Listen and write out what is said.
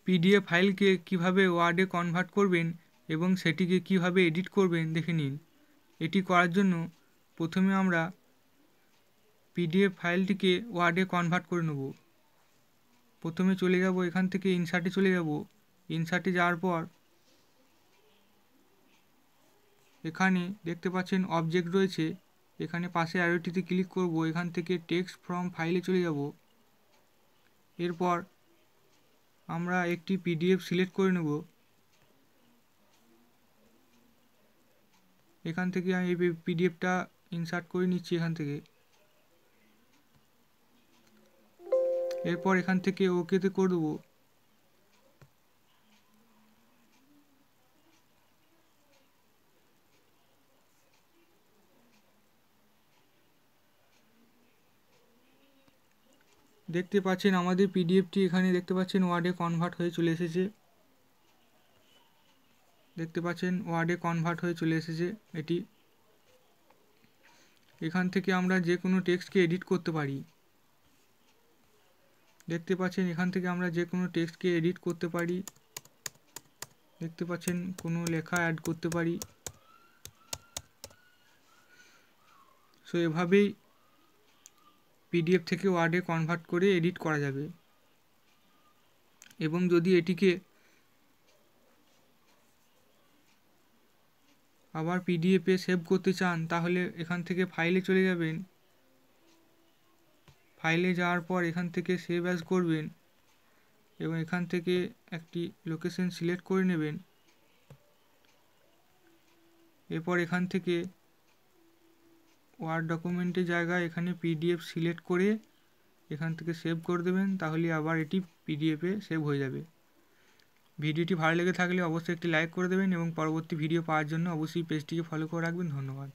PDF ফাইলকে কিভাবে ওয়ার্ডে convert করবেন এবং সেটিকে কিভাবে এডিট করবেন দেখে নিন। এটি করার জন্য প্রথমে আমরা পিডিএফ ফাইলটিকে ওয়ার্ডে কনভার্ট করে নেব। প্রথমে চলে যাব, এখান থেকে ইনসার্টে চলে যাব। ইনসার্টে যাওয়ার পর এখানে দেখতে পাচ্ছেন অবজেক্ট রয়েছে, এখানে পাশে অ্যারোটিতে ক্লিক করব। এখান থেকে টেক্সট ফ্রম ফাইলে চলে যাব। এরপর আমরা একটি পিডিএফ সিলেক্ট করে নেব। এখান থেকে আমি এই পিডিএফটা ইনসার্ট করে নিচ্ছি এখান থেকে। এরপর এখান থেকে ওকেতে করে দেবো। দেখতে পাচ্ছেন আমাদের পিডিএফটি এখানে দেখতে পাচ্ছেন ওয়ার্ডে কনভার্ট হয়ে চলে এসেছে। দেখতে পাচ্ছেন ওয়ার্ডে কনভার্ট হয়ে চলে এসেছে এটি। এখান থেকে আমরা যে কোনো টেক্সটকে এডিট করতে পারি। দেখতে পাচ্ছেন এখান থেকে আমরা যে কোনো টেক্সটকে এডিট করতে পারি। দেখতে পাচ্ছেন কোনো লেখা অ্যাড করতে পারি। সো এভাবেই পিডিএফ থেকে ওয়ার্ডে কনভার্ট করে এডিট করা যাবে। এবং যদি এটিকে আবার পিডিএফে সেভ করতে চান তাহলে এখান থেকে ফাইলে চলে যাবেন। ফাইলে যাওয়ার পর এখান থেকে সেভ অ্যাজ করবেন এবং এখান থেকে একটি লোকেশন সিলেক্ট করে নেবেন। এরপর এখান থেকে ওয়ার্ড ডকুমেন্টের জায়গায় এখানে পিডিএফ সিলেক্ট করে এখান থেকে সেভ করে দেবেন, তাহলে আবার এটি পিডিএফে সেভ হয়ে যাবে। ভিডিওটি ভালো লেগে থাকলে অবশ্যই একটি লাইক করে দেবেন এবং পরবর্তী ভিডিও পাওয়ার জন্য অবশ্যই পেজটিকে ফলো করে রাখবেন। ধন্যবাদ।